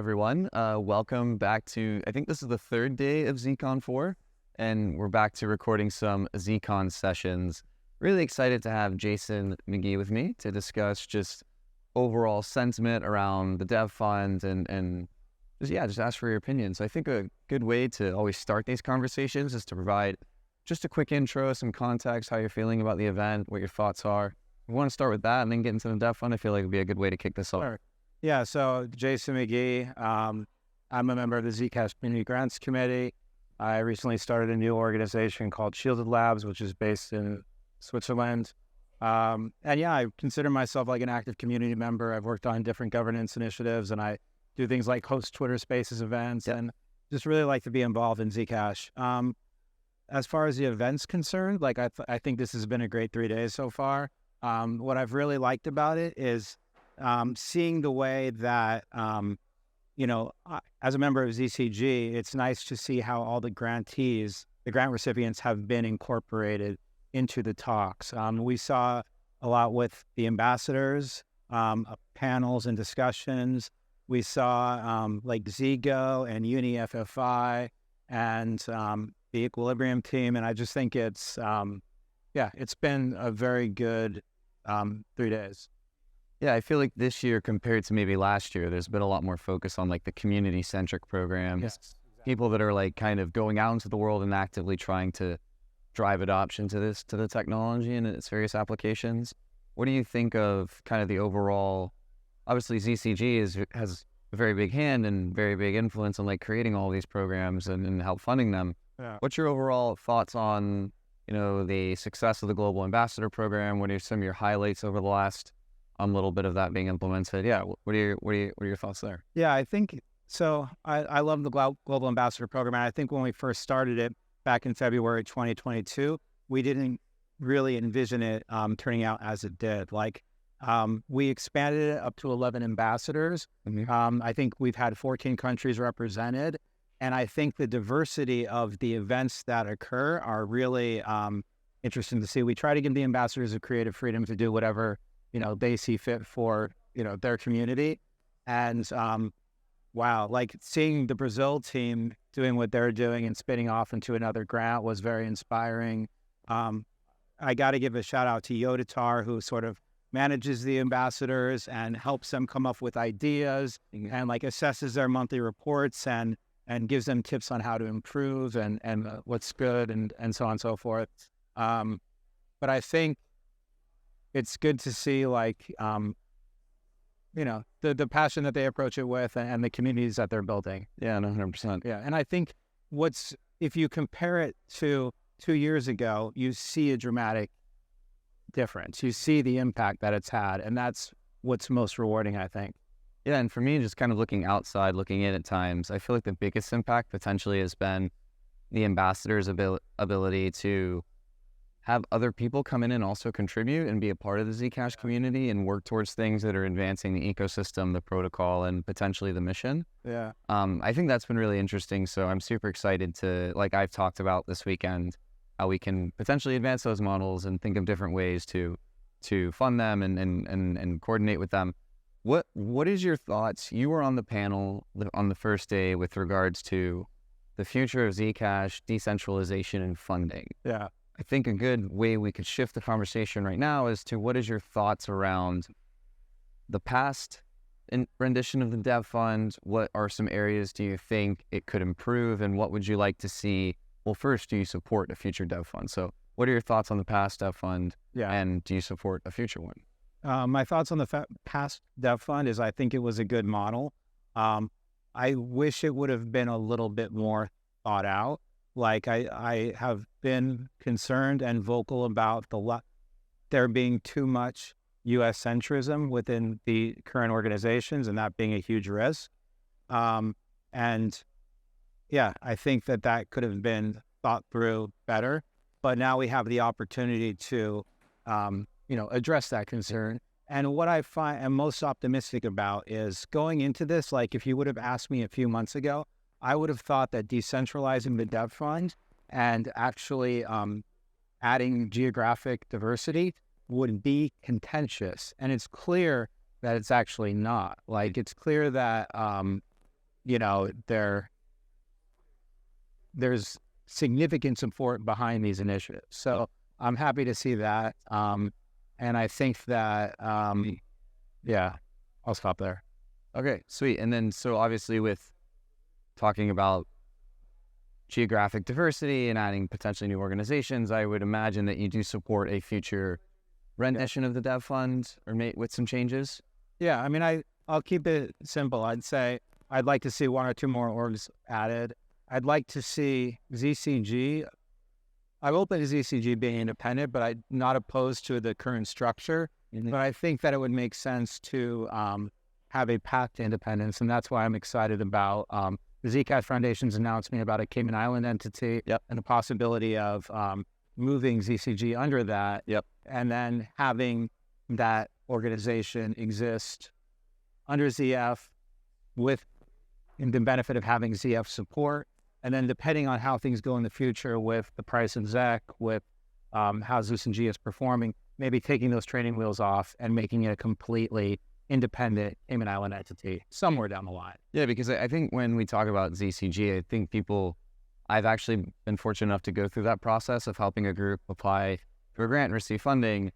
everyone. Welcome back to, I think this is the third day of Zcon4, and we're back to recording some Zcon sessions. Really excited to have Jason McGee with me to discuss just overall sentiment around the dev fund and just ask for your opinion. So I think a good way to always start these conversations is to provide just a quick intro, some context, how you're feeling about the event, what your thoughts are. We want to start with that and then get into the dev fund. I feel like it would be a good way to kick this off. Sure. Yeah, so Jason McGee, I'm a member of the Zcash Grants Committee. I recently started a new organization called Shielded Labs, which is based in Switzerland. I consider myself like an active community member. I've worked on different governance initiatives, and I do things like host Twitter Spaces events, and just really like to be involved in Zcash. As far as the event's concerned, I think this has been a great 3 days so far. What I've really liked about it is seeing the way that, as a member of ZCG, it's nice to see how all the grantees, the grant recipients, have been incorporated into the talks. We saw a lot with the ambassadors, panels and discussions. We saw like Zgo and UniFFI and the Equilibrium team, and I just think it's been a very good 3 days. Yeah, I feel like this year compared to maybe last year, there's been a lot more focus on like the community-centric programs, people that are like kind of going out into the world and actively trying to drive adoption to the technology and its various applications. What do you think of kind of the overall? Obviously, ZCG has a very big hand and very big influence on like creating all these programs and help funding them. Yeah. What's your overall thoughts on the success of the Global Ambassador Program? What are some of your highlights over the last little bit of that being implemented? Yeah, what are your thoughts there? Yeah, I think so. I love the Global Ambassador Program, and I think when we first started it back in February 2022, we didn't really envision it turning out as it did. We expanded it up to 11 ambassadors. Mm-hmm. I think we've had 14 countries represented, and I think the diversity of the events that occur are really interesting to see. We try to give the ambassadors a creative freedom to do whatever they see fit for their community. And like seeing the Brazil team doing what they're doing and spinning off into another grant was very inspiring. I got to give a shout out to Yodatar, who sort of manages the ambassadors and helps them come up with ideas and like assesses their monthly reports and gives them tips on how to improve and what's good and so on and so forth. But I think it's good to see the passion that they approach it with and the communities that they're building. Yeah, 100%. Yeah, and I think if you compare it to 2 years ago, you see a dramatic difference. You see the impact that it's had, and that's what's most rewarding, I think. Yeah, and for me, just kind of looking outside, looking in at times, I feel like the biggest impact potentially has been the ambassadors' ability to have other people come in and also contribute and be a part of the Zcash community and work towards things that are advancing the ecosystem, the protocol, and potentially the mission. Yeah. I think that's been really interesting. So I'm super excited to, like I've talked about this weekend, how we can potentially advance those models and think of different ways to fund them and coordinate with them. What is your thoughts? You were on the panel on the first day with regards to the future of Zcash, decentralization, and funding. Yeah. I think a good way we could shift the conversation right now is to what is your thoughts around the past rendition of the dev fund? What are some areas do you think it could improve, and what would you like to see? Well, first, do you support a future dev fund? So what are your thoughts on the past dev fund, and do you support a future one? My thoughts on the past dev fund is I think it was a good model. I wish it would have been a little bit more thought out. Like I have been concerned and vocal about there being too much U.S. centrism within the current organizations, and that being a huge risk. I think that could have been thought through better. But now we have the opportunity to, address that concern. And what I am most optimistic about is going into this. Like if you would have asked me a few months ago, I would have thought that decentralizing the dev fund and actually adding geographic diversity would be contentious. And it's clear that it's actually not. Like, it's clear that, there's significant support behind these initiatives. So I'm happy to see that. And I think that, yeah, I'll stop there. Okay, sweet. And then, so obviously with talking about geographic diversity and adding potentially new organizations, I would imagine that you do support a future rendition of the Dev Fund or with some changes. Yeah, I mean, I'll keep it simple. I'd say I'd like to see one or two more orgs added. I'd like to see ZCG. I'm open to ZCG being independent, but I'm not opposed to the current structure. Mm-hmm. But I think that it would make sense to have a path to independence, and that's why I'm excited about the Zcash Foundation's announcement about a Cayman Island entity and the possibility of moving ZCG under that, and then having that organization exist under ZF with the benefit of having ZF support. And then depending on how things go in the future with the price of Zec, with how Zeus and G is performing, maybe taking those training wheels off and making it a completely independent Cayman Island entity somewhere down the line. Yeah, because I think when we talk about ZCG, I think I've actually been fortunate enough to go through that process of helping a group apply for a grant and receive funding.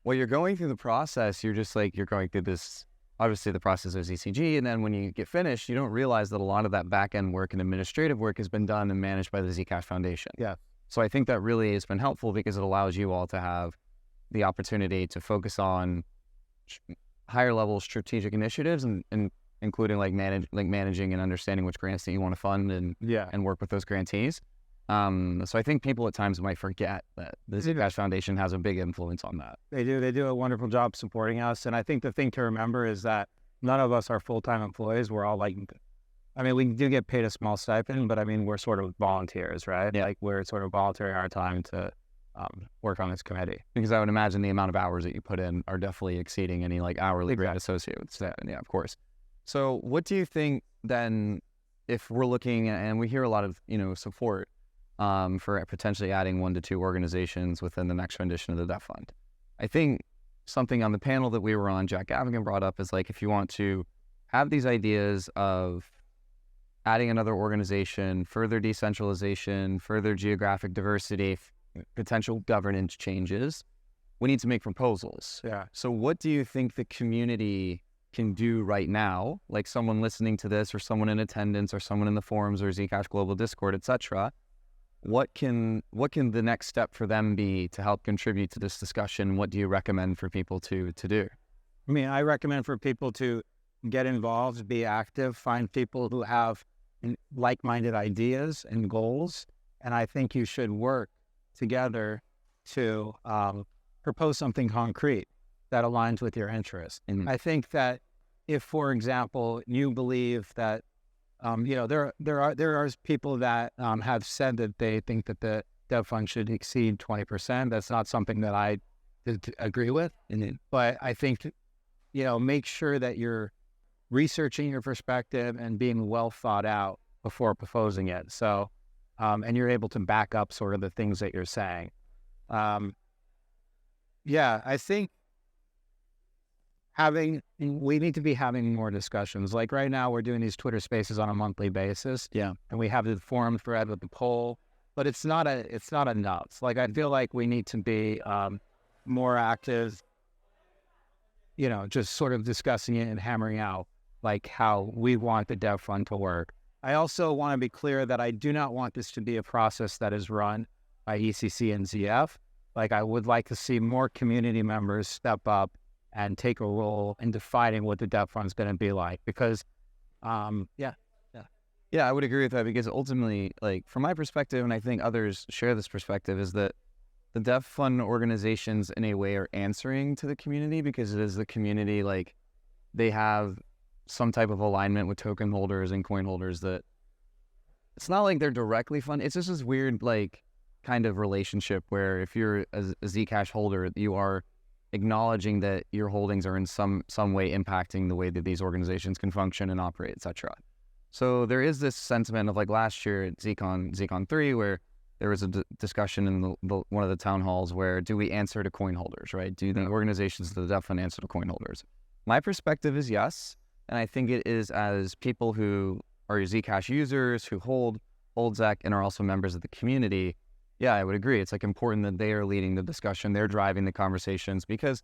While you're going through the process, you're going through this, obviously the process of ZCG, and then when you get finished, you don't realize that a lot of that back-end work and administrative work has been done and managed by the Zcash Foundation. Yeah. So I think that really has been helpful because it allows you all to have the opportunity to focus on higher level strategic initiatives and including managing and understanding which grants that you want to fund and work with those grantees. So I think people at times might forget that the Zcash Foundation has a big influence on that. They do a wonderful job supporting us. And I think the thing to remember is that none of us are full-time employees. We're all we do get paid a small stipend, but we're sort of volunteers, right? Yeah. We're sort of volunteering our time to work on this committee. Because I would imagine the amount of hours that you put in are definitely exceeding any hourly rate associated with that. Yeah, of course. So what do you think then, if we're looking, and we hear a lot of, support for potentially adding 1 to 2 organizations within the next rendition of the Dev Fund. I think something on the panel that we were on, Jack Gavigan brought up is if you want to have these ideas of adding another organization, further decentralization, further geographic diversity, potential governance changes, we need to make proposals. Yeah. So what do you think the community can do right now, like someone listening to this or someone in attendance or someone in the forums or Zcash Global Discord, etc.? What can the next step for them be to help contribute to this discussion? What do you recommend for people to do? I recommend for people to get involved, be active, find people who have like-minded ideas and goals, and I think you should work together to propose something concrete that aligns with your interests. Mm-hmm. I think that if, for example, you believe that there are people that have said that they think that the Dev Fund should exceed 20%. That's not something that I agree with. Mm-hmm. But I think, make sure that you're researching your perspective and being well thought out before proposing it. So, and you're able to back up sort of the things that you're saying. I think we need to be having more discussions. Like right now, we're doing these Twitter Spaces on a monthly basis. Yeah, and we have the forum thread with the poll, but it's not enough. I feel like we need to be more active. Just sort of discussing it and hammering out how we want the Dev Fund to work. I also want to be clear that I do not want this to be a process that is run by ECC and ZF. I would like to see more community members step up and take a role in defining what the Dev Fund is going to be like. Because, I would agree with that, because ultimately, from my perspective, and I think others share this perspective, is that the Dev Fund organizations in a way are answering to the community, because it is the community, they have some type of alignment with token holders and coin holders that it's not like they're directly funded. It's just this weird, kind of relationship where if you're a Zcash holder, you are acknowledging that your holdings are in some way impacting the way that these organizations can function and operate, etc. So there is this sentiment of last year at Zcon4, where there was a discussion in one of the town halls where, do we answer to coin holders, right? Do the organizations of the Dev Fund answer to coin holders? My perspective is yes. And I think it is as people who are Zcash users, who hold Zec and are also members of the community. Yeah, I would agree. It's like important that they are leading the discussion. They're driving the conversations because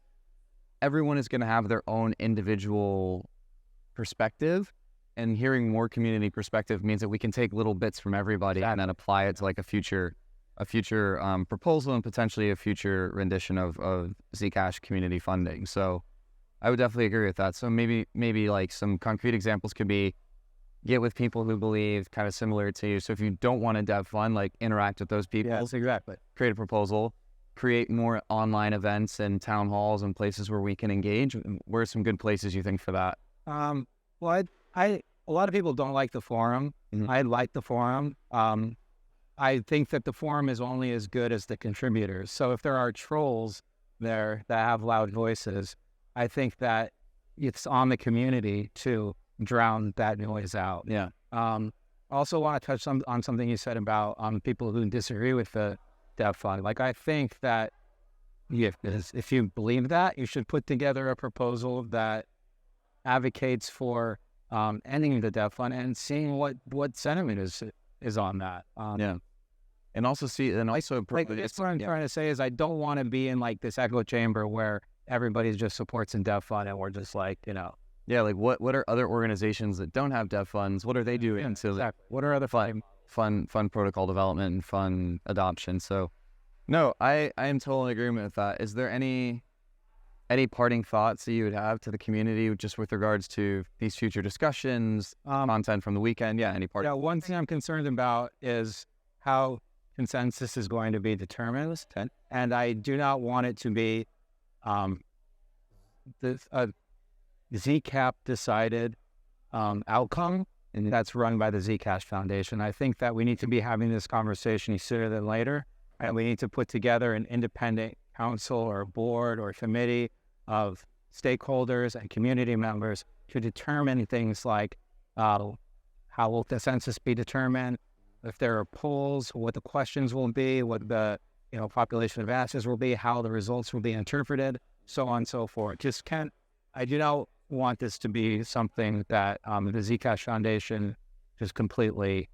everyone is going to have their own individual perspective, and hearing more community perspective means that we can take little bits from everybody and then apply it to like a future proposal and potentially a future rendition of Zcash community funding. So I would definitely agree with that. So maybe like some concrete examples could be get with people who believe kind of similar to you. So if you don't want a dev fund, like interact with those people. Yes, exactly. Create a proposal, create more online events and town halls and places where we can engage. Where are some good places you think for that? Well, a lot of people don't like the forum. Mm-hmm. I like the forum. I think that the forum is only as good as the contributors. So if there are trolls there that have loud voices, I think that it's on the community to drown that noise out. Yeah. Also want to touch on something you said about people who disagree with the dev fund. Like, I think that if you believe that, you should put together a proposal that advocates for ending the dev fund and seeing what sentiment is on that. Yeah. And also like, that's what I'm trying to say is I don't want to be in like this echo chamber where everybody just supports in dev fund and we're just like, Yeah, like what are other organizations that don't have dev funds? What are they doing? Yeah, exactly. What are other fun protocol development and fun adoption? So no, I am totally in agreement with that. Is there any parting thoughts that you would have to the community just with regards to these future discussions, content from the weekend? Yeah, any parting? Yeah, one thing I'm concerned about is how consensus is going to be determined. Okay. And I do not want it to be ZCAP decided outcome, and that's run by the Zcash Foundation. I think that we need to be having this conversation sooner than later, and we need to put together an independent council or board or committee of stakeholders and community members to determine things like how will consensus be determined, if there are polls, what the questions will be, what the population of answers will be, how the results will be interpreted, so on and so forth. I do not want this to be something that the Zcash Foundation just completely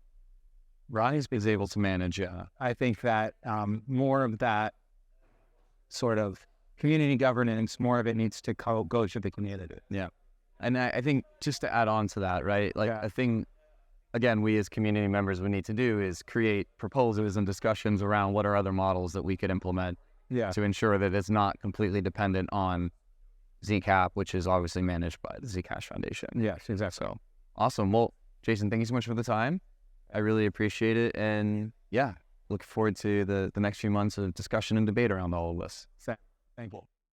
is able to manage. Yeah, I think that more of that sort of community governance, more of it needs to go to the community. Yeah, and I think just to add on to that, right? Like I think, again, we as community members, we need to do is create proposals and discussions around what are other models that we could implement to ensure that it's not completely dependent on ZCAP, which is obviously managed by the Zcash Foundation. Yes, exactly. So awesome. Well, Jason, thank you so much for the time. I really appreciate it. And yeah, look forward to the next few months of discussion and debate around all of this. Thank you.